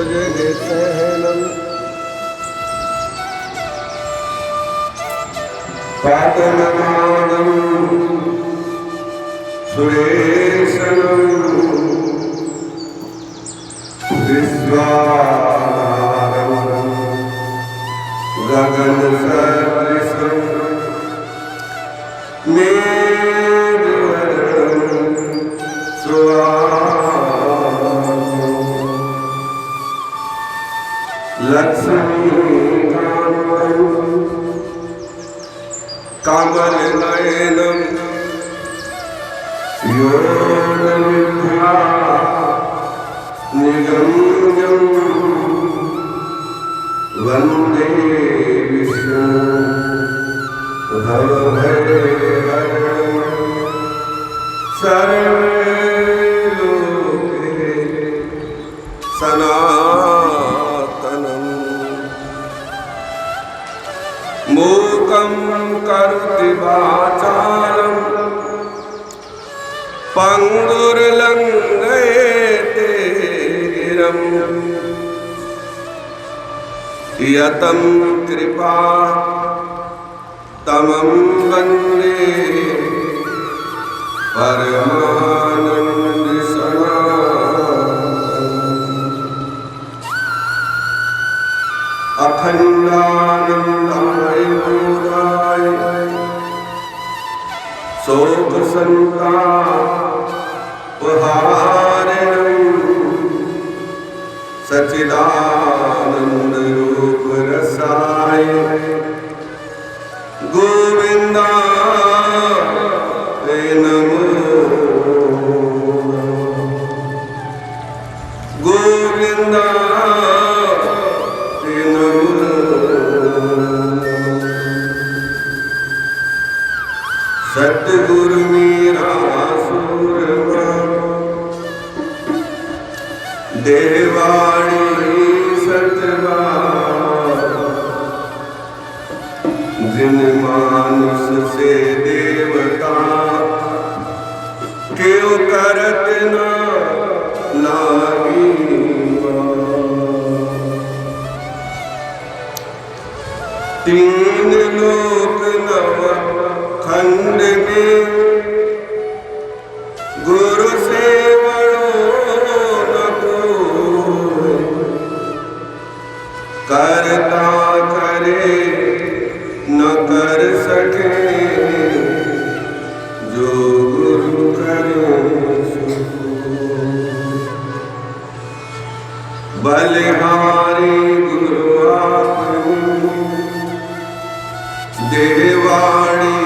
भुजगशयनं पद्मनाभं सुरेशनं विश्वाधारं गगनसदृशं मेघवर्णं सुहासं लक्ष्मीकान्तं कमलनयनं योगनिद्रा निगम्यं वन्दे विष्णुं भवभयहरणं सर्वे लोके सनातनं मूकं करोति वाचालं पंगुर्लंघयते गिरं यतं कृपा तमं वन्दे परमानंद सनातनं अखंडानंदाय बोधाय शोक संतापहारिणं सच्चिदानंद रूप रसाय गोविंदाय नमो गोविंदाय नमो। सतगुरु मेरा सूरमा देवाणी सतवा जिन मानुष से देवता क्यों करत ना लागी तीन लोक नव खंड में गुरु से बड़ो न कोई करता करे न कर सके जो गुरु करे बलिहारी गुरु आपनी देवाणी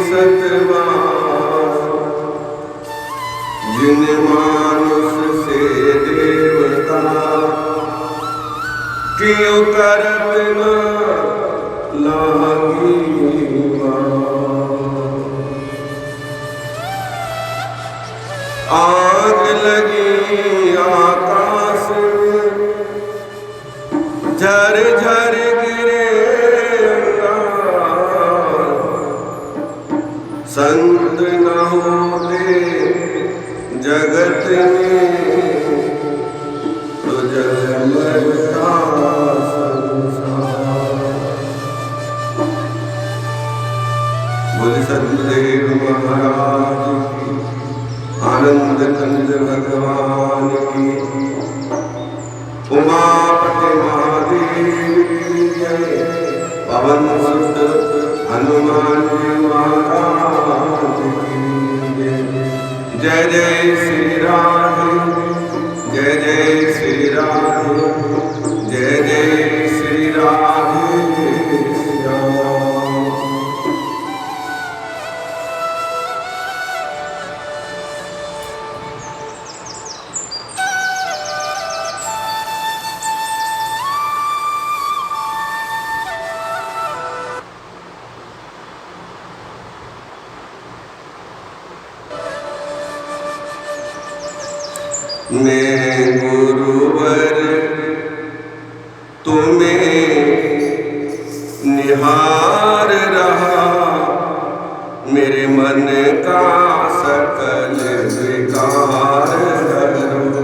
सतवा जिन मानुष से देवता क्यों करत न लागी आग लगी आकाश में झर झर गिरे संत न होते जगत में तो जगमगता संसार। बोले सतगुरुदेव महाराज की, आनंद कंद भगवान की, उमापति महादेव की जय, पवन सुत हनुमान महाराज की जय। जय श्री राधे जय जय श्री राधे जय जय श्री राधे श्याम। मैं गुरुवर तुम्हें निहार रहा का सकल विकार हरो।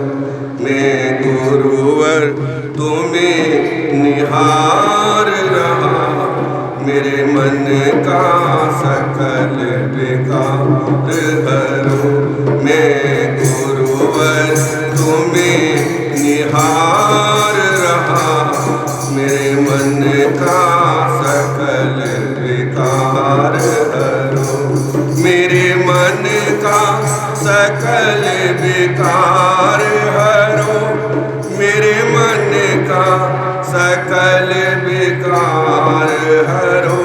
मैं गुरुवर तुम्हें निहार रहा, मेरे मन का सकल विकार हरो। मैं गुरुवर तुम्हें निहार रहा, मेरे मन का सकल विकार हरो। मेरे मन का सकल विकार हरो, मेरे मन का सकल विकार हरो।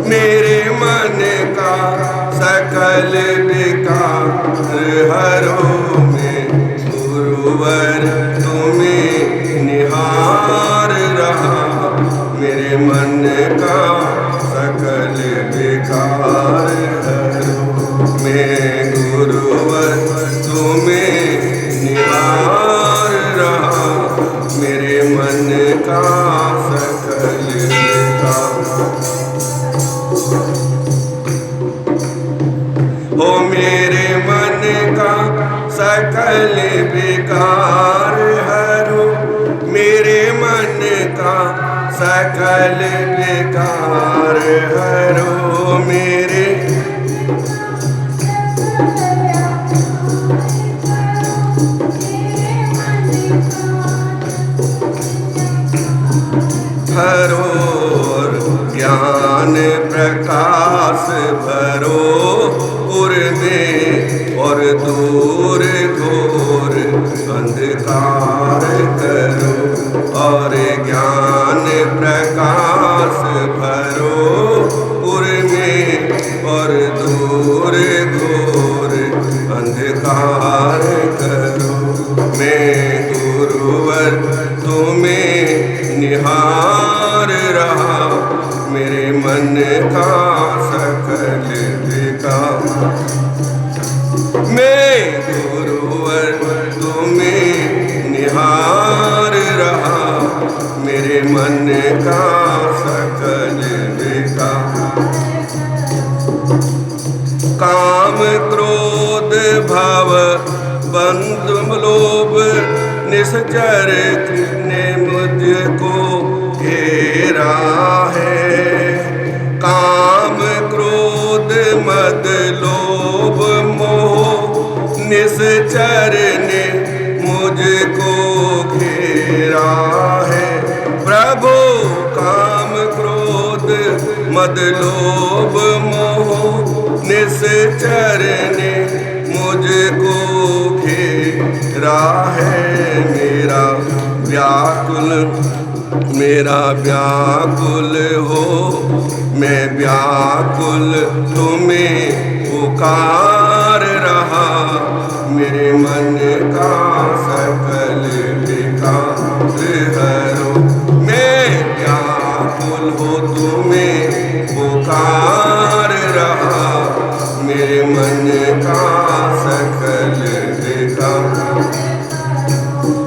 मेरे मन का सकल विकार हरो। मैं गुरुवर तुम्हें निहार रहा, मेरे मन का सकल विकार हरो। मैं गुरुवर तुम्हें निहार रहा, मेरे मन का सकल विकार। ओ मेरे मन का सकल विकार हरो, मेरे मन का सकल विकार हरो। मेरे हरो ज्ञान प्रकाश भरो पुर में, और दूर घोर अंधकार करो। और ज्ञान प्रकाश भरो पुर में, और दूर घोर अंधकार करो। मैं गुरुवर तुम्हें निहार रहा, मेरे मन का सकल विकार। मैं गुरुवर तुम्हें निहार रहा, मेरे मन का सकल विकार। काम क्रोध भव बंध लोभ निश्चर ने मुझको घेरा है। काम क्रोध मद लोभ मोह निश्चर ने मुझको घेरा है। प्रभु काम क्रोध मद लोभ मोह निश्चर ने मुझको घेरा है। मेरा व्याकुल हो, मैं व्याकुल तुम्हें पुकार रहा, मेरे मन का सकल विकार हरो। मैं व्याकुल हो तुम्हें पुकार रहा, मेरे मन का सकल विकार।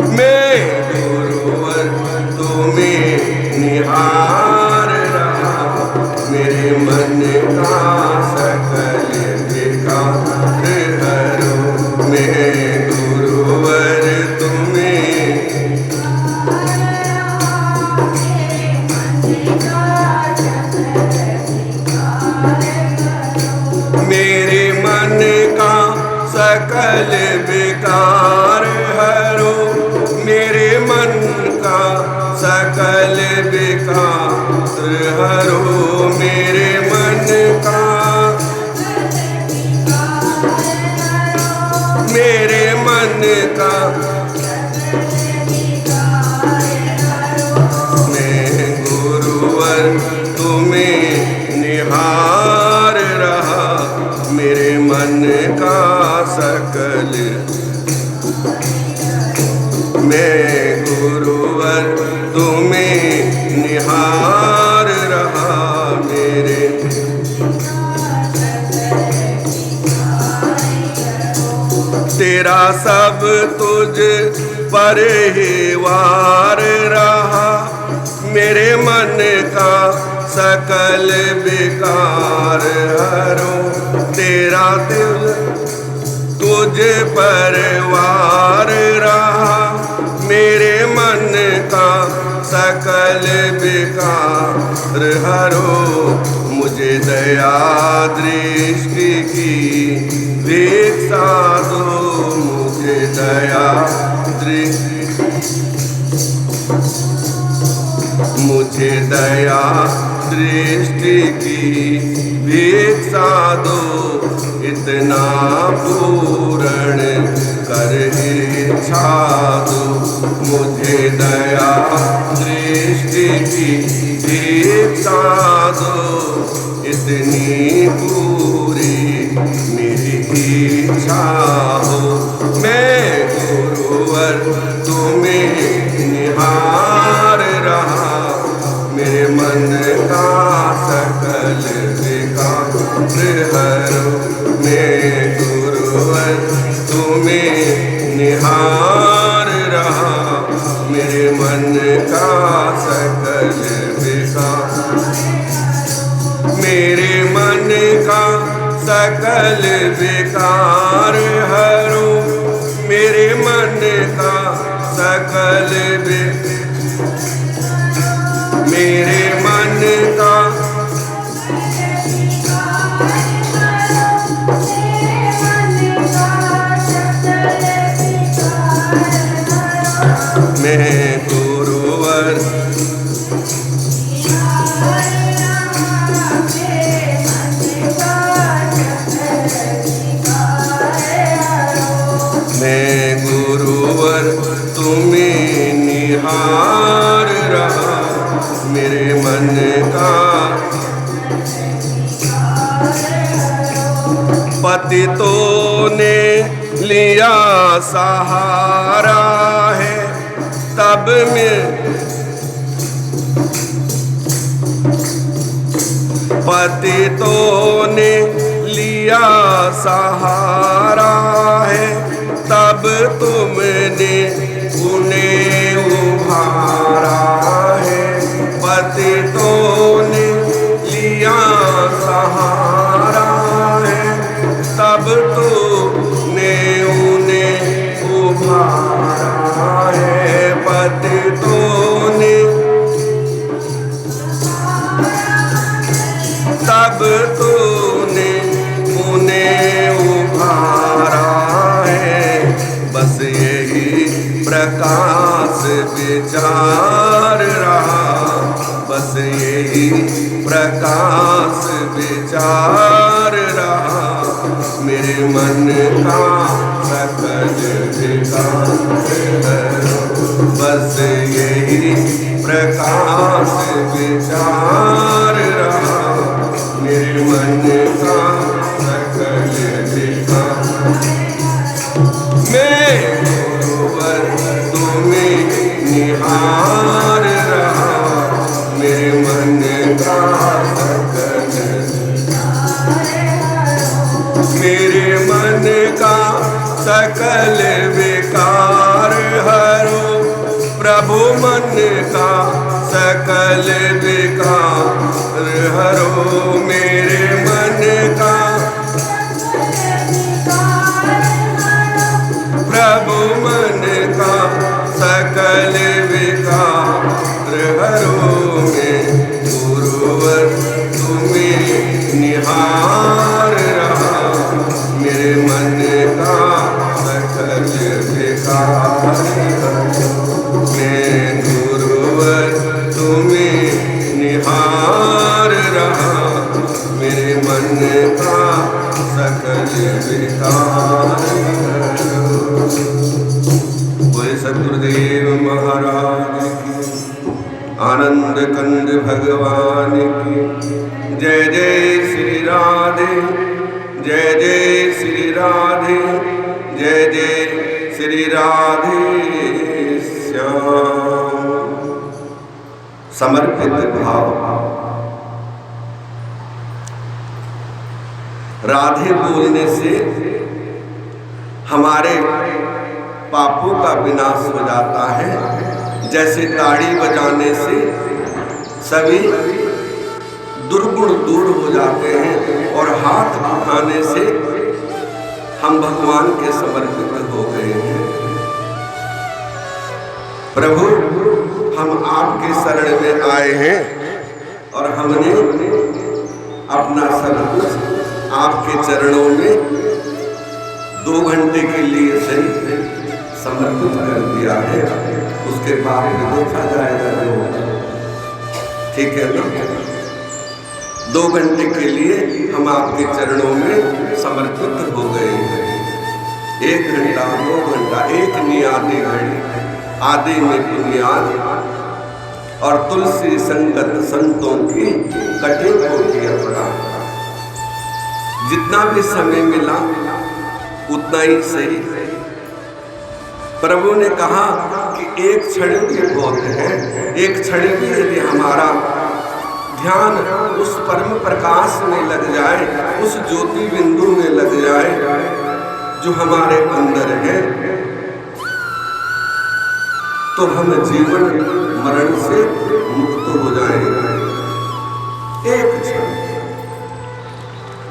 मैं गुरुवर तुम्हें निहार रहा, मेरे मन का सकल विकार हरो। मैं गुरुवर तुम्हें मेरे मन का सकल विकार हरो। मेरे मन का सकल विकार हरो। मेरे मन का मेरे मन का मैं गुरुवर तुम्हें निहार रहा, मेरे मन का सकल। मैं गुरुवर तुम्हें निहार रहा, मेरे तेरा सब तुझ पर ही वार रहा, मेरे सकल विकार हरो, तेरा दिल तुझ पर वार रहा, मेरे मन का सकल विकार हरो, मुझे दया दृष्टि की भिक्षा दो, मुझे दया दृष्टि, मुझे दया दृष्टि की भिक्षा दो, इतना पूर्ण कर इच्छा दो, मुझे दया दृष्टि की भिक्षा दो, इतनी पूरी मेरी इच्छा हो, मैं गुरुवर तुम्हें निहार रहा, मेरे मन का सकल विकार हरो, मैं गुरुवर तुम्हें निहार रहा, मेरे मन का सकल विकार, मेरे मन का सकल विकार हरो, मेरे मन का सकल मेरे मन का मैं गुरुवर मैं गुरुवर तुम्हें निहार रहा, मेरे मन का पतितों ने लिया सहारा है, तब मैं पतितों ने लिया सहारा है, तब तुमने उन्हें उभारा है, पतितों ने लिया सहारा है, तब तुमने उन्हें उभारा है, पतितों ने तब तूने उन्हें उभारा है, बस यही प्रकाश विचार रहा, बस यही प्रकाश विचार रहा, मेरे मन का सकल विकार हरो, बस यही प्रकाश विचार रहा, मेरे मन का सकल विकार, मैं गुरुवर तुम्हें निहार रहा, मेरे मन का सकल, मेरे मन का सकल विकार हरो, प्रभु मन का सकल विकार हरो, मेरे मन का प्रभु मन का सकल विकार हरो, मैं गुरुवर तुम्हें निहार रहा, मेरे मन का सकल विकार हरो, मैं गुरुवर तुम्हें निहार रहा, मेरे मन का सकल विकार हरो। बोले सद्गुरुदेव महाराज की, आनंद कंद भगवान की जय। जय श्री राधे, जय जय श्री राधे, जय जय श्री राधे श्याम। समर्पित भाव, राधे बोलने से हमारे पापों का विनाश हो जाता है, जैसे ताड़ी बजाने से सभी दुर्गुण दूर हो जाते हैं और हाथ उठाने से हम भगवान के समर्पित हो गए हैं। प्रभु, हम आपके शरण में आए हैं और हमने अपना सब कुछ आपके चरणों में 2 घंटे के लिए सही समर्पित कर दिया है। उसके बाद में देखा जाएगा जो, ठीक है ना? 2 घंटे के लिए हम आपके चरणों में समर्पित हो गए हैं। 1 घंटा, 2 घंटा, एक नहीं आधी घड़ी, आधे में पुण्याद और तुलसी संगत संतों की कटे को किया पड़ा। जितना भी समय मिला उतना ही सही। प्रभु ने कहा कि एक क्षण भी बहुत है, एक क्षण भी यदि हमारा ध्यान उस परम प्रकाश में लग जाए, उस ज्योति बिंदु में लग जाए जो हमारे अंदर है, तो हम जीवन मरण से मुक्त हो जाएंगे। एक क्षण,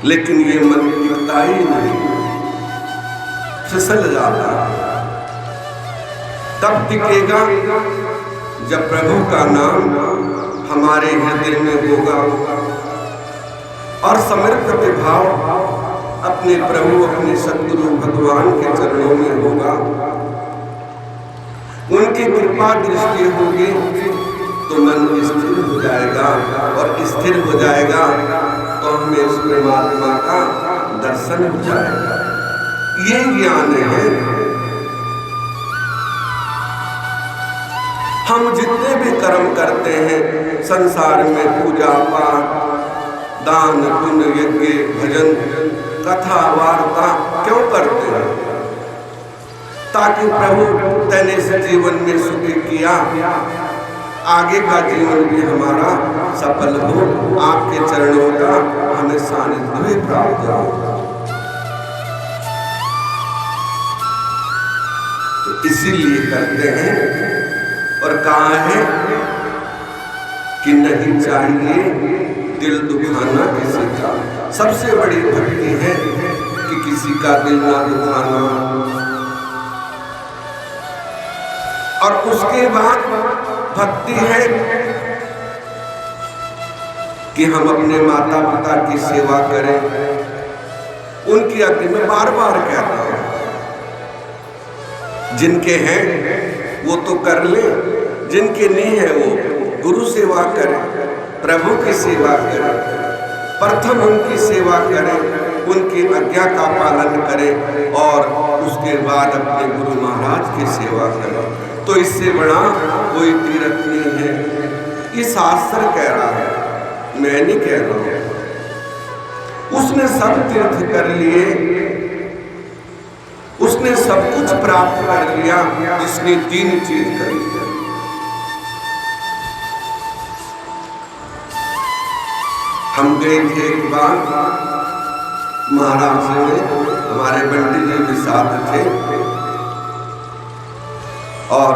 लेकिन ये मन टिकता ही नहीं, फिसल जाता। तब टिकेगा जब प्रभु का नाम हमारे हृदय में होगा और समर्पित भाव अपने प्रभु, अपने सद्गुरु भगवान के चरणों में होगा। उनकी कृपा दृष्टि होगी तो मन स्थिर हो जाएगा और स्थिर हो जाएगा तो हमें उस परमात्मा का दर्शन हो जाएगा। ये ज्ञान है। हम जितने भी कर्म करते हैं संसार में, पूजा पाठ, दान पुण्य, यज्ञ, भजन, कथा, वार्ता क्यों करते हैं? ताकि प्रभु तने से जीवन में सुखी किया, आगे का जीवन भी हमारा सफल हो, आपके चरणों का हमें सानिध्य भी प्राप्त हो। तो इसीलिए करते हैं। और कहा है कि नहीं चाहिए दिल दुखाना किसी का। सबसे बड़ी भक्ति है कि किसी का दिल ना दुखाना। और उसके बाद भक्ति है कि हम अपने माता पिता की सेवा करें। उनकी आज्ञा में बार बार कहता हूं, जिनके हैं वो तो कर ले, जिनके नहीं है वो गुरु सेवा करें, प्रभु की सेवा करें, प्रथम उनकी सेवा करें, उनकी आज्ञा का पालन करें और उसके बाद अपने गुरु महाराज की सेवा करें। तो इससे बड़ा कोई तीर्थ नहीं है। ये शास्त्र कह रहा है, मैं नहीं कह रहा हूं। उसने सब तीर्थ कर लिए, उसने सब कुछ प्राप्त कर लिया, जिसने 3 चीज करी। हम गए थे एक बार महाराष्ट्र में, हमारे बंटी जी भी साथ थे और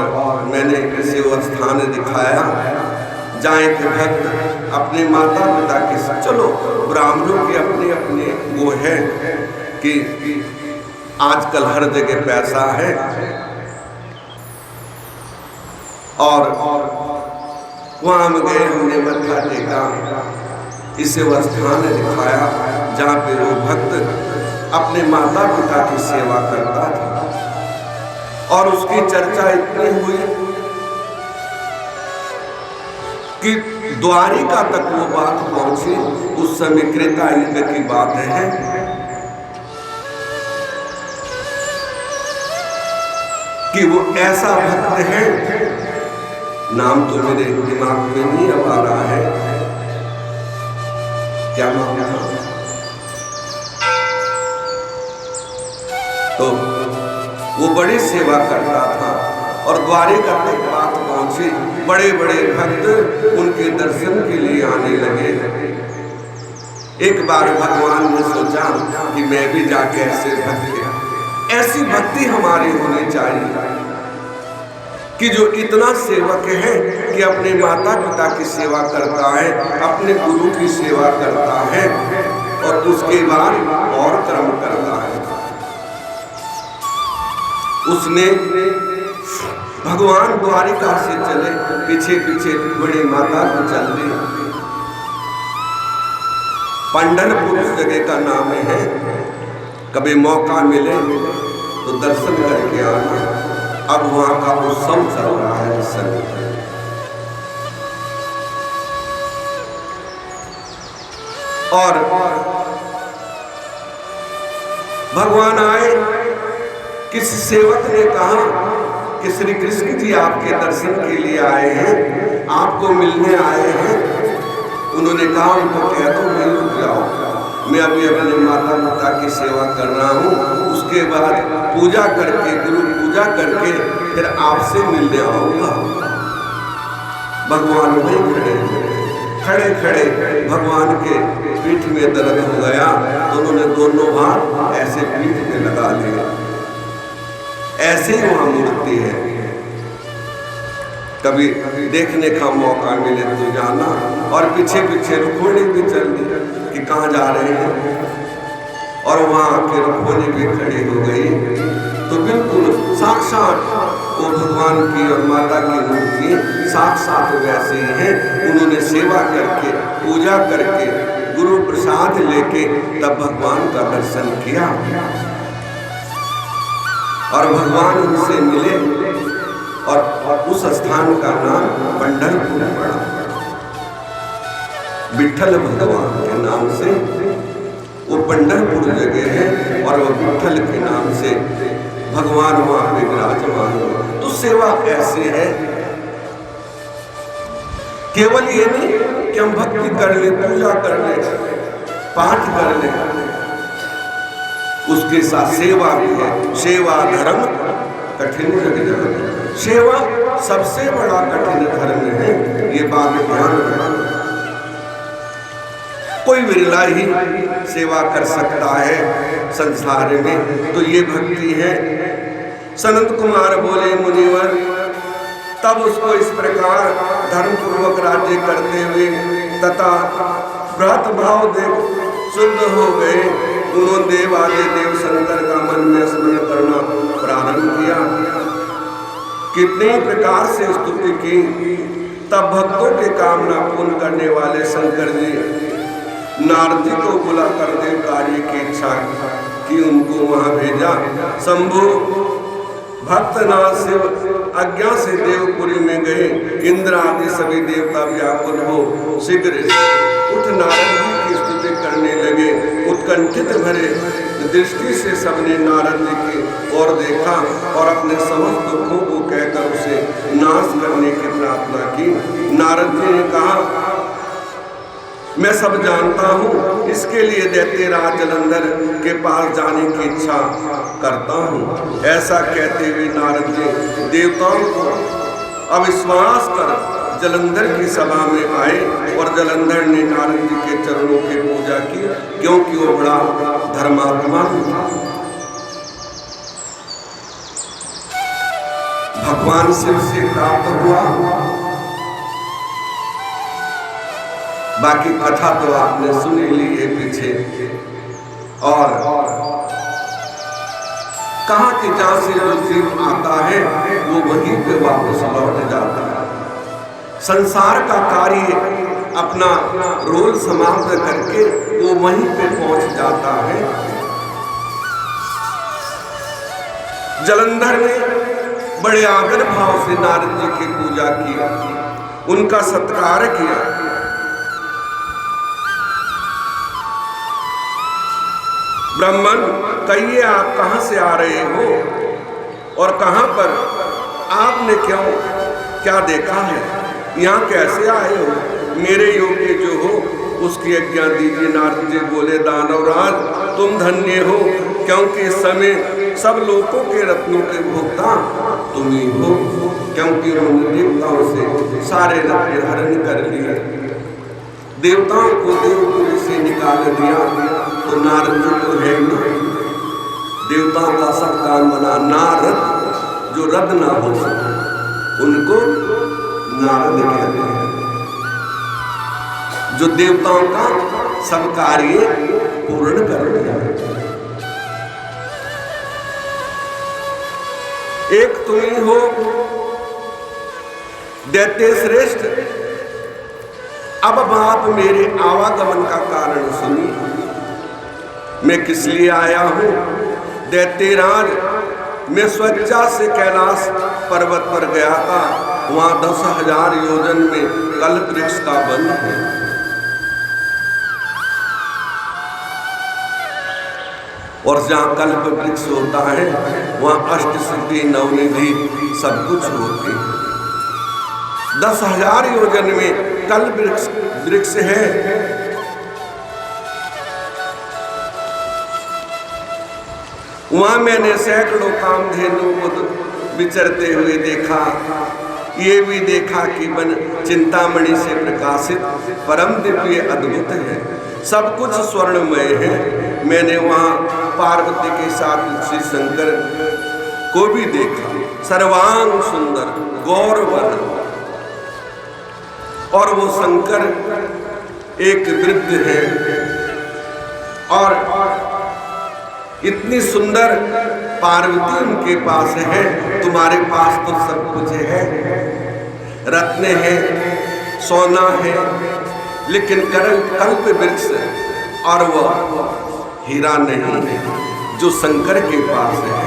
मैंने किसी वो स्थान दिखाया जहाँ के भक्त अपने माता पिता के साथ, चलो ब्राह्मणों के अपने अपने वो है कि आजकल हर जगह पैसा है और वहां हम गए, हमने मत्था टेका। इसे वह स्थान दिखाया जहाँ पे वो भक्त अपने माता पिता की सेवा करता था और उसकी चर्चा इतनी हुई कि द्वारिका तक वो बात पहुंची। उस समय त्रेता युग की बात है। कि वो ऐसा भक्त है, नाम तो मेरे दिमाग में नहीं अब आ रहा है, क्या नाम था? तो वो बड़ी सेवा करता था और द्वारिका तक बात पहुंची। बड़े बड़े भक्त उनके दर्शन के लिए आने लगे। एक बार भगवान ने सोचा कि मैं भी जाके ऐसे भक्त, ऐसी भक्ति हमारी होनी चाहिए कि जो इतना सेवक है कि अपने माता पिता की सेवा करता है, अपने गुरु की सेवा करता है और उसके बाद और कर्म करता है। उसने भगवान द्वारिका से चले, पीछे पीछे बड़ी माता को चल दी। पंढरपुर उस जगह का नाम है, कभी मौका मिले तो दर्शन करके आना। अब वहां का उत्सव चल रहा है इस समय। और भगवान आए, किस सेवक ने कहा कि श्री कृष्ण जी आपके दर्शन के लिए आए हैं, आपको मिलने आए हैं। उन्होंने कहा उनको कह दो मैं रुक जाओ, मैं अभी अपने माता पिता की सेवा कर रहा हूँ, उसके बाद पूजा करके, गुरु पूजा करके फिर आपसे मिलने आऊंगा। भगवान वहीं खड़े खड़े भगवान के पीठ में दर्द हो गया तो उन्होंने दोनों हाथ ऐसे पीठ में लगा लिया। ऐसे ही वहां मूर्ति है, कभी देखने का मौका मिले तो जाना। और पीछे पीछे रुक्मिणी भी चल दी कि कहाँ जा रहे हैं, और वहां आके रुक्मिणी भी खड़ी हो गई। तो बिल्कुल साक्षात वो भगवान की और माता की मूर्ति साक्षात वैसे ही है। उन्होंने सेवा करके, पूजा करके, गुरु प्रसाद लेके तब भगवान का दर्शन किया और भगवान उनसे मिले। और उस स्थान का नाम पंढरपुर पड़ा, विठल भगवान के नाम से वो पंढरपुर जगह है और वो विठल के नाम से भगवान वहां पे विराजमान हो। तो सेवा ऐसे है, केवल ये नहीं कि हम भक्ति कर ले, पूजा कर ले, पाठ कर ले, उसके साथ सेवा भी है। सेवा धर्म कठिन जगत, सेवा सबसे बड़ा कठिन धर्म है, ये बात ध्यान रखना। कोई विरला ही सेवा कर सकता है संसार में, तो ये भक्ति है। सनत कुमार बोले मुनिवर, तब उसको इस प्रकार धर्म पूर्वक राज्य करते हुए तथा व्रत भाव देव शुद्ध हो गए। उन्होंने देव आदि देव शंकर का मन में स्मरण करना प्रारंभ किया, कितने प्रकार से स्तुति की। तब भक्तों के कामना पूर्ण करने वाले शंकर जी नारद जी को बुला कर देव कार्य की इच्छा की उनको वहां भेजा। शंभु भक्तनाथ शिव आज्ञा से देवपुरी में गए। इंद्र आदि सभी देवता व्याकुल हो शीघ्र उठ नारद जी की स्तुति करने लगे। उत्कंठित भरे दृष्टि से सबने नारद जी की ओर देखा और अपने समस्त दुखों को कहकर उसे नाश करने की प्रार्थना की। नारद जी ने कहा, मैं सब जानता हूँ, इसके लिए दैत्यराज जलंधर के पास जाने की इच्छा करता हूँ। ऐसा कहते हुए नारद जी देवताओं को अविश्वास कर जलंधर की सभा में आए और जलंधर ने नारद जी के चरणों की पूजा की, क्योंकि वो बड़ा धर्मात्मा था। भगवान शिव से प्राप्त हुआ। बाकी कथा तो आपने सुनी ली है पीछे। और कहा कि जहां से जो जीव आता है वो वहीं पे वापस लौट जाता है। संसार का कार्य अपना रोल समाप्त करके वो वहीं पे पहुंच जाता है। जलंधर ने बड़े आदर भाव से नारद जी की पूजा की, उनका सत्कार किया। ब्राह्मण कहिए, आप कहां से आ रहे हो और कहां पर आपने क्या देखा है, यहाँ कैसे आए हो? मेरे योग्य जो हो उसकी आज्ञा दीजिए। नारद जी बोले, दानवराज तुम धन्य हो, क्योंकि इस समय सब लोगों के रत्नों के भोक्ता तुम ही हो। क्योंकि उन्होंने देवताओं से सारे रत्न हरण कर लिए, देवताओं को देवपुरी से निकाल दिया। तो नारद जी तो है ना, देवताओं का सब काम बना, नारद जो रद्द ना हो सके। उनको नारद कहते हैं, जो देवताओं का सब कार्य पूर्ण करते हैं। एक तुम ही हो दैत्य श्रेष्ठ, अब आप मेरे आवागमन का कारण सुनिए। मैं किस लिए आया हूं? दैत्यराज, मैं स्वेच्छा से कैलाश पर्वत पर गया था। वहां 10,000 योजन में कल्प वृक्ष का वन है। और जहां कल्प वृक्ष होता है वहां अष्ट सिद्धि नवनिधि सब कुछ होती है। 10,000 योजन में कल्प वृक्ष है। वहां मैंने सैकड़ों कामधेनु को विचरते हुए देखा। ये भी देखा कि मन चिंतामणि से प्रकाशित परम दिव्य अद्भुत है, सब कुछ स्वर्णमय है। मैंने वहां पार्वती के साथ श्री शंकर को भी देखा, सर्वांग सुंदर गौरवर्ण। और वो शंकर एक वृद्ध है और इतनी सुंदर पार्वती उनके पास है। तुम्हारे पास तो सब कुछ है, रत्न है, सोना है, लेकिन कल्प वृक्ष और वह हीरा नहीं है जो शंकर के पास है।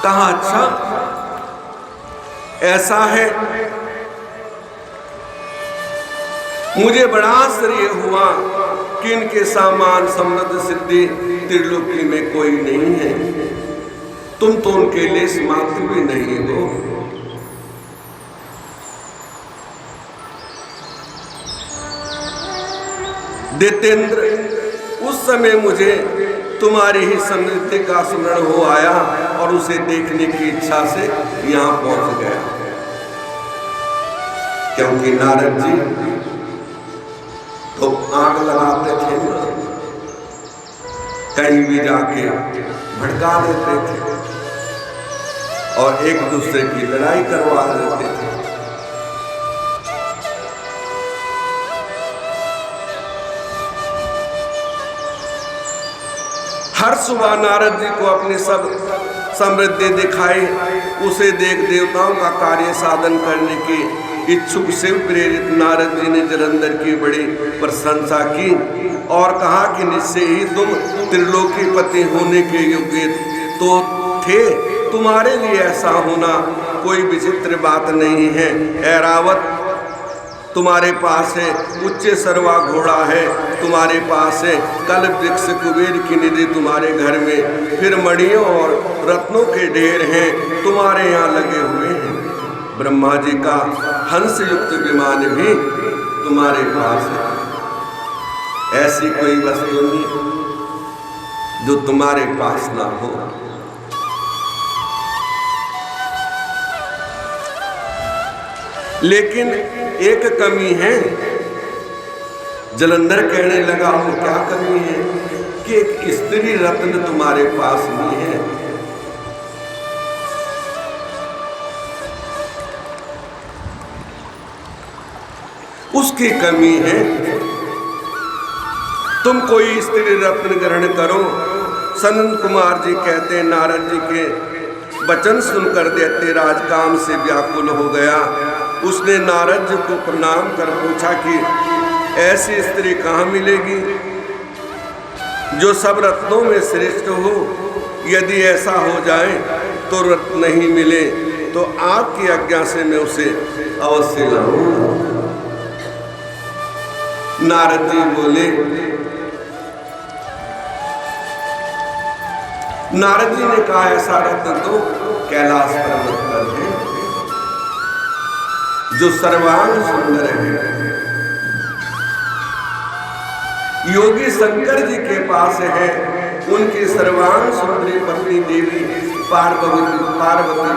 कहा अच्छा ऐसा है। मुझे बड़ा आश्चर्य हुआ कि इनके सामान समृद्ध सिद्धि त्रिलोकी में कोई नहीं है। तुम तो उनके लेस मात्र भी नहीं हो। दैत्येंद्र, उस समय मुझे तुम्हारी ही समृद्धि का स्मरण हो आया और उसे देखने की इच्छा से यहां पहुंच गया। क्योंकि नारद जी तो आग लगाते थे, कहीं भी जाके भड़का देते थे और एक दूसरे की लड़ाई करवा देते थे। हर सुबह नारद जी को अपनी सब समृद्धि दिखाई। उसे देख देवताओं का कार्य साधन करने की इच्छुक से प्रेरित नारद जी ने जलंधर की बड़ी प्रशंसा की और कहा कि निश्चय ही तुम त्रिलोकीपति होने के योग्य तो थे। तुम्हारे लिए ऐसा होना कोई विचित्र बात नहीं है। ऐरावत तुम्हारे पास है, उच्च सरवा घोड़ा है तुम्हारे पास है, कल्प वृक्ष कुबेर की निधि तुम्हारे घर में, फिर मणियों और रत्नों के ढेर हैं तुम्हारे यहाँ लगे हुए हैं। ब्रह्मा जी का हंस युक्त विमान भी तुम्हारे पास है। ऐसी कोई वस्तु नहीं जो तुम्हारे पास ना हो। लेकिन एक कमी है। जलंधर कहने लगा, वो क्या कमी है? कि एक स्त्री रत्न तुम्हारे पास नहीं है। उसकी कमी है। तुम कोई स्त्री रत्न ग्रहण करो। सनंद कुमार जी कहते हैं नारद जी के वचन सुनकर दैत्यराज काम से व्याकुल हो गया। उसने नारद जी को प्रणाम कर पूछा कि ऐसी स्त्री कहाँ मिलेगी जो सब रत्नों में श्रेष्ठ हो? यदि ऐसा हो जाए तो रत्न नहीं मिले तो आपकी आज्ञा से मैं उसे अवश्य लाऊंगा। नारद जी बोले, नारद जी ने कहा ऐसा रत्न तो कैलाश पर्वत पर है जो सर्वांग सुंदर है। योगी शंकर जी के पास है, उनकी सर्वांग सुंदरी पत्नी देवी पार्वती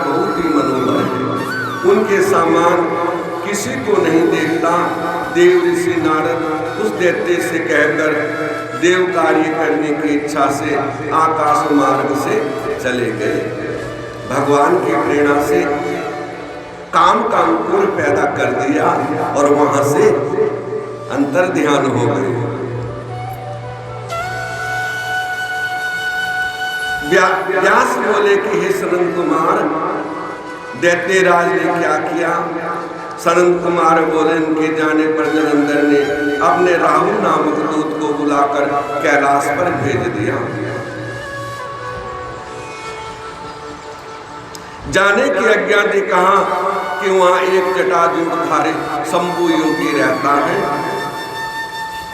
बहुत ही मनोहर है। उनके समान किसी को नहीं देखता। देव ऋषि नारद उस दैत्य से कहकर देव कार्य करने की इच्छा से आकाश मार्ग से चले गए। भगवान की प्रेरणा से काम का अंकुर पैदा कर दिया और वहां से अंतर ध्यान हो गए। व्यास बोले कि हे सनंद कुमार, दैत्यराज ने क्या किया? सनंद कुमार बोले, उनके जाने पर जलंधर ने अपने राहु नामक दूत को बुलाकर कैलाश पर भेज दिया। जाने की आज्ञा दी, कहा कि वहां एक जटाजूटधारी शंभु योगी रहता है,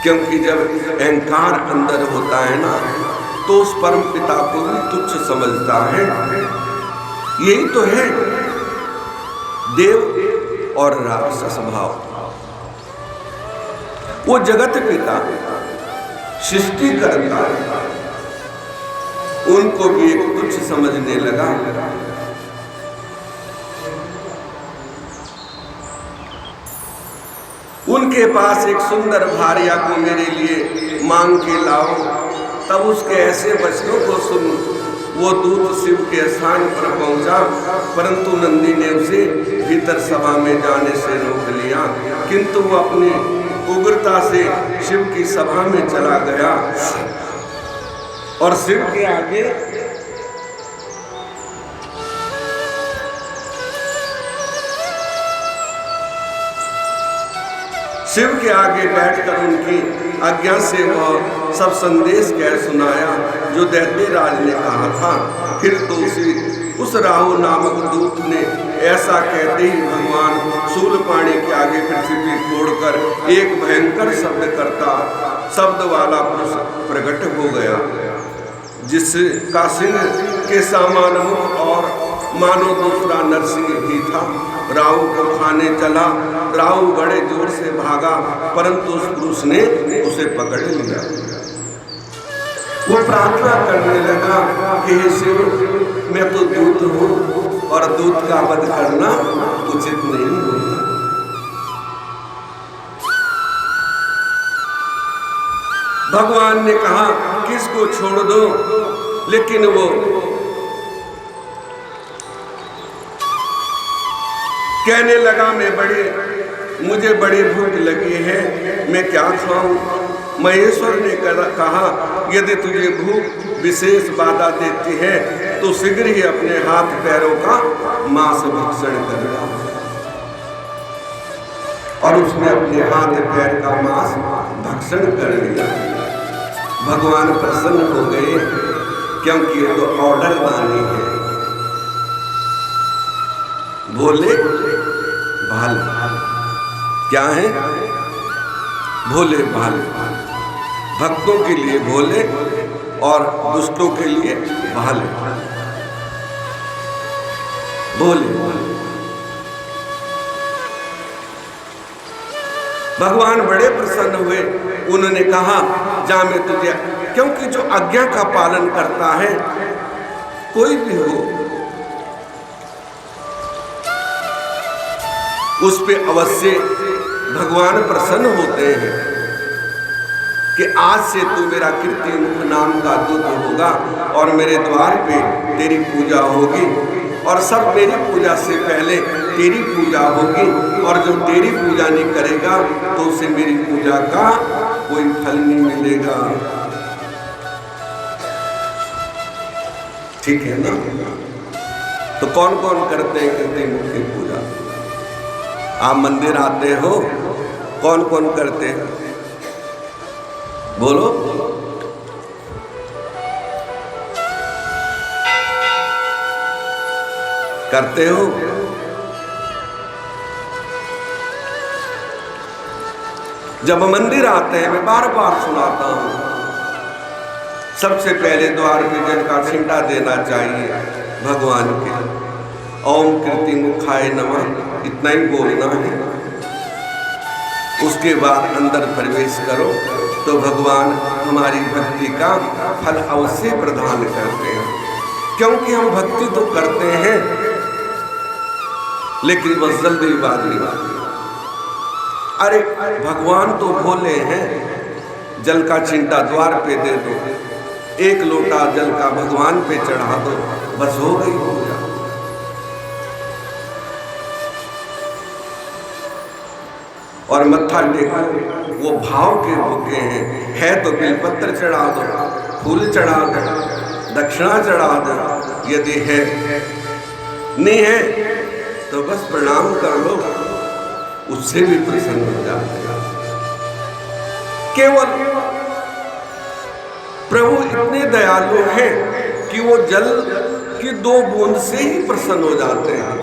क्योंकि जब अहंकार अंदर होता है ना तो उस परम पिता को भी तुच्छ समझता है। यही तो है देव और राक्षस भाव। वो जगत पिता सृष्टि करता है, उनको भी एक तुच्छ समझने लगा। उनके पास एक सुंदर भार्या को मेरे लिए मांग के लाओ। तब उसके ऐसे वचनों को सुन वो दूत शिव के स्थान पर पहुंचा, परंतु नंदी ने उसे भीतर सभा में जाने से रोक लिया। किंतु वो अपनी उग्रता से शिव की सभा में चला गया और शिव के आगे बैठकर उनकी आज्ञा से वह सब संदेश कह सुनाया जो दैत्यराज ने कहा था। फिर तो उस राहु नामक दूत ने ऐसा कहते ही भगवान शूलपाणी के आगे पृथ्वी तोड़कर एक भयंकर शब्द वाला पुरुष प्रकट हो गया, जिसका सिंह के समान मुख और मानो दूसरा नरसिंह भी था। राहु को खाने चला। राहु बड़े जोर से भागा, परंतु उस पुरुष ने उसे पकड़ लिया। वो प्रार्थना करने लगा कि हे शिव, मैं तो दूत हूँ और दूत का वध करना उचित नहीं होता। भगवान ने कहा किसको छोड़ दो, लेकिन वो कहने लगा मुझे बड़ी भूख लगी है, मैं क्या खाऊं? महेश्वर ने कहा यदि तुझे भूख विशेष बाधा देती है तो शीघ्र ही अपने हाथ पैरों का मांस भक्षण करना। और उसने अपने हाथ पैर का मांस भक्षण कर लिया। भगवान प्रसन्न हो गए, क्योंकि ये तो ऑर्डर दानी है। भोले भाले क्या है? भोले भाले, भक्तों के लिए भोले और दुष्टों के लिए भाले। भोले भगवान बड़े प्रसन्न हुए। उन्होंने कहा जा मैं तुझे, क्योंकि जो आज्ञा का पालन करता है कोई भी हो उस पे अवश्य भगवान प्रसन्न होते हैं कि आज से तू मेरा कीर्ति मुख नाम का दूत होगा और मेरे द्वार पे तेरी पूजा होगी, और सब मेरी पूजा से पहले तेरी पूजा होगी, और जो तेरी पूजा नहीं करेगा तो उसे मेरी पूजा का कोई फल नहीं मिलेगा। ठीक है ना? तो कौन कौन करते हैं कीर्ति मुख की पूजा? आप मंदिर आते हो, कौन कौन करते हैं? बोलो। करते हो? जब मंदिर आते हैं, मैं बार बार सुनाता हूं, सबसे पहले द्वार पे जल का छिंटा देना चाहिए भगवान के। ओम कीर्ति मुखाय नमः, इतना ही बोलना है। उसके बाद अंदर प्रवेश करो तो भगवान हमारी भक्ति का फल अवश्य प्रदान करते हैं, क्योंकि हम भक्ति तो करते हैं लेकिन बस जल्दीबाजी अरे भगवान तो भोले हैं, जल का चिंटा द्वार पे दे दो, एक लोटा जल का भगवान पे चढ़ा दो, बस हो गई पूजा। और मत्था टेको, वो भाव के भूखे हैं, है तो बेलपत्र चढ़ा दो, फूल चढ़ा दो, दक्षिणा चढ़ा दो, यदि है नहीं है तो बस प्रणाम कर लो, उससे भी प्रसन्न हो जाते हैं। केवल प्रभु इतने दयालु हैं कि वो जल की 2 बूंद से ही प्रसन्न हो जाते हैं।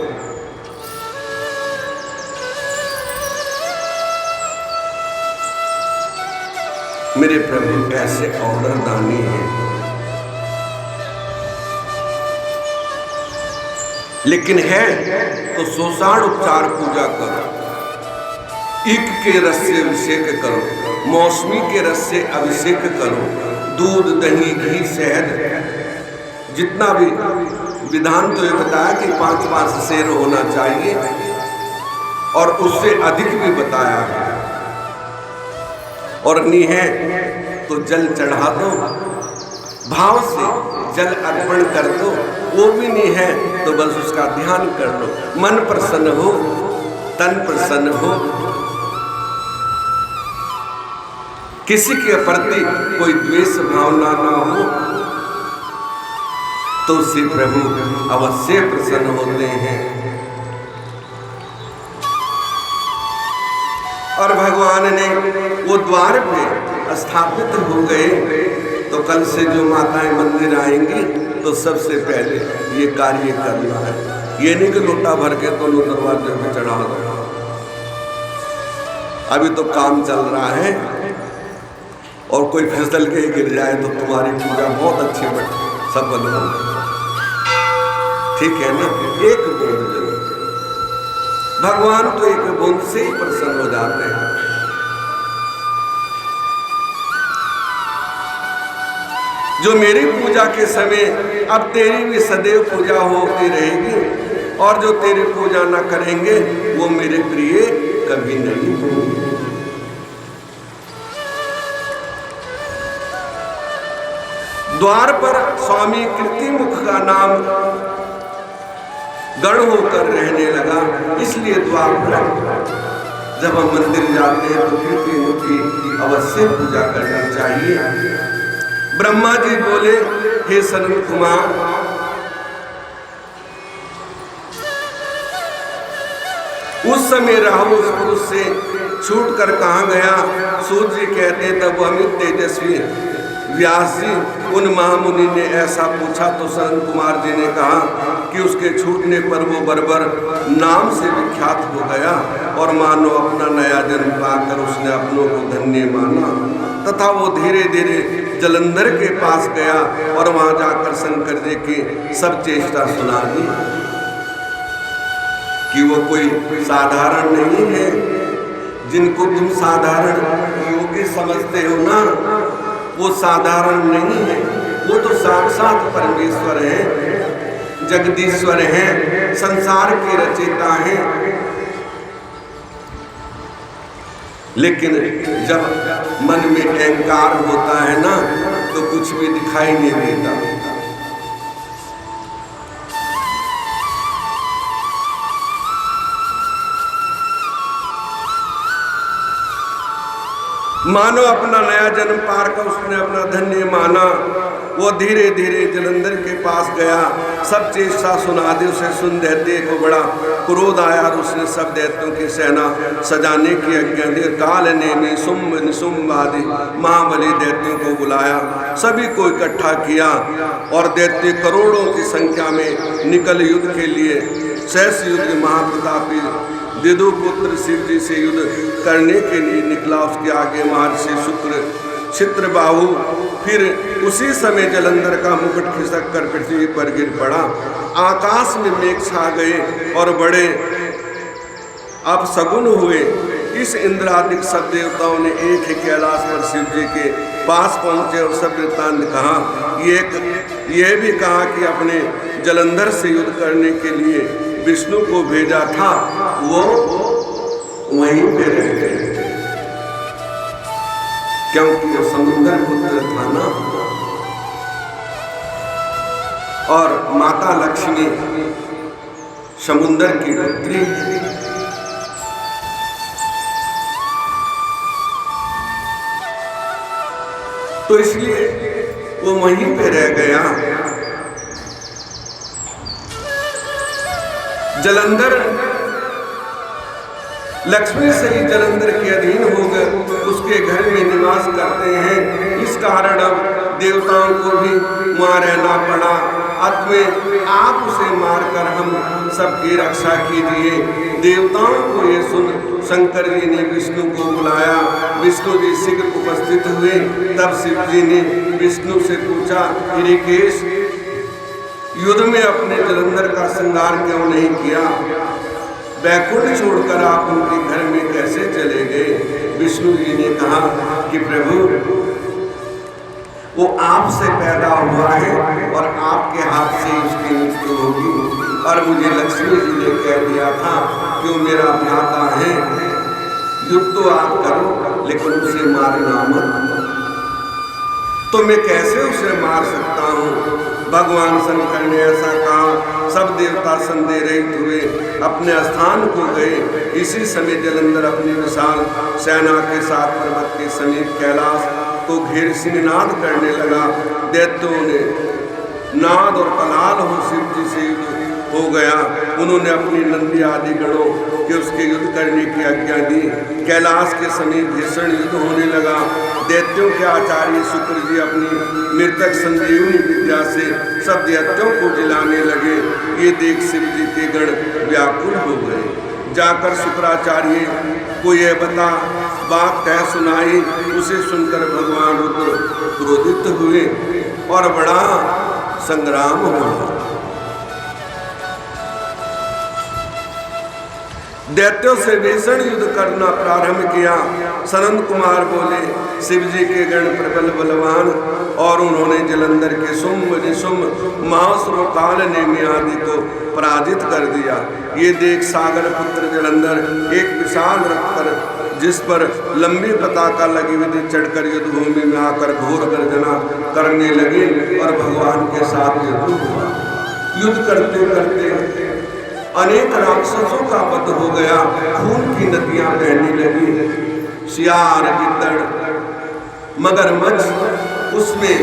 मेरे प्रभु ऐसे ऑर्डर दानी हैं, लेकिन है तो सोसाण उपचार पूजा करो, ईख के रस से अभिषेक करो, मौसमी के रस से अभिषेक करो, दूध दही घी शहद जितना भी विधान तो ये बताया कि 5-5 सेर होना चाहिए और उससे अधिक भी बताया है। और नहीं है तो जल चढ़ा दो, भाव से जल अर्पण कर दो, वो भी नहीं है तो बस उसका ध्यान कर लो, मन प्रसन्न हो, तन प्रसन्न हो, किसी के प्रति कोई द्वेष भावना ना हो, तो उससे प्रभु अवश्य प्रसन्न होते हैं। और भगवान ने वो द्वार पे स्थापित हो गए, तो कल से जो माताएं मंदिर आएंगी तो सबसे पहले ये कार्य करना है। ये नहीं कि लोटा भर के दोनों दरवाजे पे चढ़ा दो। अभी तो काम चल रहा है और कोई फिसल के गिर जाए तो तुम्हारी पूजा बहुत अच्छी सफल हो, ठीक है ना। एक बूंद जरूर, भगवान तो एक बूंद से ही प्रसन्न हो जाते हैं। जो मेरी पूजा के समय अब तेरी भी सदैव पूजा होती रहेगी, और जो तेरी पूजा ना करेंगे वो मेरे प्रिय कभी नहीं होंगे। द्वार पर स्वामी कीर्तिमुख का नाम गण होकर रहने लगा, इसलिए द्वार पर जब हम मंदिर जाते हैं तो कीर्तिमुख की अवश्य पूजा करनी चाहिए। ब्रह्मा जी बोले, हे सनत कुमार, उस समय राहु उस पुरुष से छूट कर कहाँ गया? सूर्य कहते तब अमित तेजस्वी व्यास जी उन महामुनि ने ऐसा पूछा तो सनत कुमार जी ने कहा कि उसके छूटने पर वो बर्बर नाम से विख्यात हो गया, और मानो अपना नया जन्म पाकर उसने अपनों को धन्य माना, तथा वो धीरे धीरे जलंधर के पास गया और वहां जाकर शंकर जी की सब चेष्टा सुना दी कि वो कोई साधारण नहीं है। जिनको तुम साधारण योगी समझते हो ना, वो साधारण नहीं है, वो तो साक्षात परमेश्वर हैं, जगदीश्वर हैं, संसार के रचयिता हैं। लेकिन जब मन में अहंकार होता है ना, तो कुछ भी दिखाई नहीं देता। मानो अपना नया जन्म पार कर उसने अपना धन्य माना। वो धीरे धीरे जलंधर के पास गया, सब चेष्टा सुना दी उसे। सुन दैत्य को बड़ा क्रोध आया और उसने सब दैत्यों की सेना सजाने की आज्ञा दी। काल ने शुंभ निशुंभ आदि महाबली दैत्यों को बुलाया, सभी को इकट्ठा किया और दैत्य करोड़ों की संख्या में निकल युद्ध के लिए। सहस युद्ध महाप्रतापी विदुपुत्र शिव जी से युद्ध करने के लिए निकला। उसके आगे महर्षि शुक्र चित्रबाहु। फिर उसी समय जलंधर का मुकुट खिसक कर पृथ्वी पर गिर पड़ा। आकाश में मेघ छा गए और बड़े अपशगुन हुए। इस इंद्रादिक सब देवताओं ने एक ही कैलाश पर शिव जी के पास पहुंचे और सब वृत्तांत कहा। ये भी कहा कि अपने जलंधर से युद्ध करने के लिए विष्णु को भेजा था, वो वहीं पे रह गए, क्योंकि वो समुद्र पुत्र था ना। और माता लक्ष्मी समुद्र की पुत्री है। तो इसलिए वो वहीं पे रह गया। जलंधर लक्ष्मी से ही जलंधर के अधीन हो गए, उसके घर में निवास करते हैं। इस कारण अब देवताओं को भी वहां रहना पड़ा। अंत में आप उसे मारकर हम सबकी रक्षा कीजिए। देवताओं को ये सुन शंकर जी ने विष्णु को बुलाया। विष्णु जी शीघ्र उपस्थित हुए। तब शिव जी ने विष्णु से पूछा, ऋषिकेश, युद्ध में अपने जलंधर का श्रृंगार क्यों नहीं किया? बैकुंठ छोड़कर आप उनके घर में कैसे चले गए? विष्णु जी ने कहा कि प्रभु, वो आपसे पैदा हुआ है और आपके हाथ से उसकी मृत्यु होगी। और मुझे लक्ष्मी जी ने कह दिया था कि वो मेरा भ्राता है, युद्ध तो आप करो लेकिन उसे मारना मत। तो मैं कैसे उसे मार सकता हूँ? भगवान शंकर ने ऐसा कहा। सब देवता संदेह रहित हुए, अपने स्थान को गए। इसी समय जलंधर अपनी विशाल सेना के साथ पर्वत के समीप कैलाश को घेर सिंहनाद करने लगा। दैत्यों ने नाद और कलाल हो शिव जी से हो गया। उन्होंने अपनी नंदी आदि गणों के उसके युद्ध करने की आज्ञा दी। कैलाश के समीप भीषण युद्ध होने लगा। दैत्यों के आचार्य शुक्र जी अपनी मृतक संजीवनी विद्या से सब दैत्यों को जिलाने लगे। ये देख शिव जी के गण व्याकुल हो गए। जाकर शुक्राचार्य को यह बात कह सुनाई। उसे सुनकर भगवान रुद्र क्रोधित हुए और बड़ा संग्राम हुआ। दैत्यों से भीषण युद्ध करना प्रारंभ किया। सनंद कुमार बोले, शिव जी के गण प्रबल बलवान और उन्होंने जलंधर के शुंभ निशुंभ महासुर काल नेमि आदि को पराजित कर दिया। ये देख सागर पुत्र जलंधर एक विशाल रथ पर, जिस पर लंबी पताका लगी हुई थी, चढ़कर युद्ध भूमि में आकर घोर गर्जना करने लगे और भगवान के साथ युद्ध हुआ। युद्ध करते करते अनेक राक्षसों का वध हो गया। खून की नदियां बहने लगी। सियार, गिद्दड़, मगरमच्छ उसमें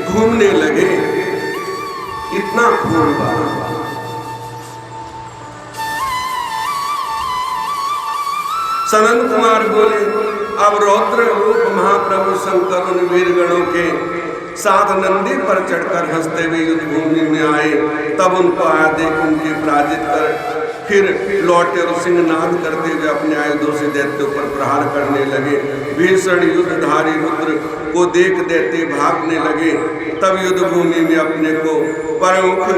घूमने लगे। इतना खून बहा। सनंद कुमार बोले, अब रौद्र रूप महाप्रभु शंकर उन वीरगणों के साथ नंदी पर चढ़कर हंसते हुए युद्ध भूमि में आए। तब उनको आया देख उनके पराजित कर फिर लौटे और सिंहनाद करते हुए अपने आयुधों से दैत्यों पर प्रहार करने लगे। भीषण युद्धधारी रुद्र को देख दैत्य भागने लगे। तब युद्ध भूमि में अपने को प्रमुख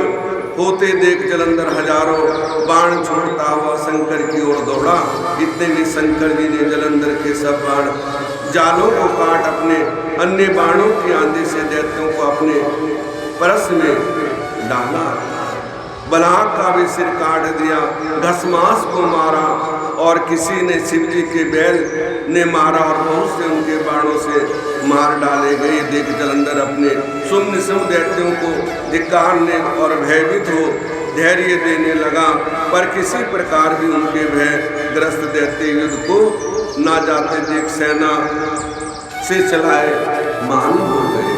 होते देख जलंधर हजारों बाण छोड़ता हुआ शंकर की ओर दौड़ा। इतने में शंकर जी ने जलंधर के सब बाण जालों को काट अपने अन्य बाणों की आंधी से दैत्यों को अपने परस में डाला। बलाक का भी सिर काट दिया, घसमास को मारा और किसी ने शिव जी के बैल ने मारा और बहुत से उनके बाणों से मार डाले गए। देख जलंधर अपने शुंभ निशुंभ दैत्यों को धिक्कारने और भयभीत हो धैर्य देने लगा, पर किसी प्रकार भी उनके भय ग्रस्त दैत्य युद्ध को ना जाते देख सेना से चलाए मान हो गए।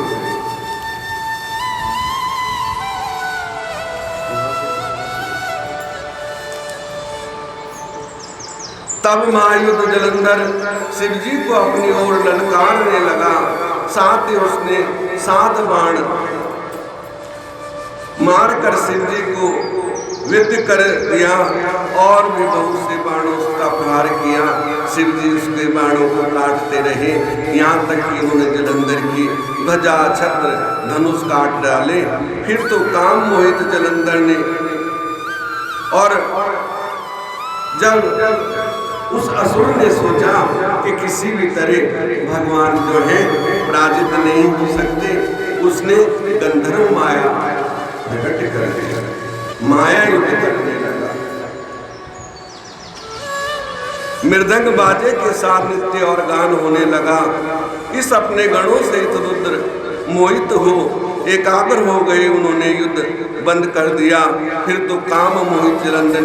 तब महायुद्ध जलंधर शिव जी को अपनी ओर ललकारने लगा। साथ ही उसने 7 बाण मारकर शिव जी को विद्ध कर दिया और भी बहुत से बाणों का प्रहार किया। शिव जी उसके बाणों को काटते रहे, यहाँ तक कि उन्होंने जलंधर की ध्वजा, छत्र, धनुष काट डाले। फिर तो काम मोहित जलंधर ने, और जब उस असुर ने सोचा कि किसी भी तरह भगवान जो है पराजित नहीं हो सकते, उसने गंधर्व माया प्रकट कर दिया। माया युद्ध करने लगा। मृदंग बाजे के साथ नृत्य और गान होने लगा। इस अपने गणों सहित रुद्र मोहित हो एकाग्र हो गए। उन्होंने युद्ध बंद कर दिया। फिर तो काम मोहित चिरंदन ने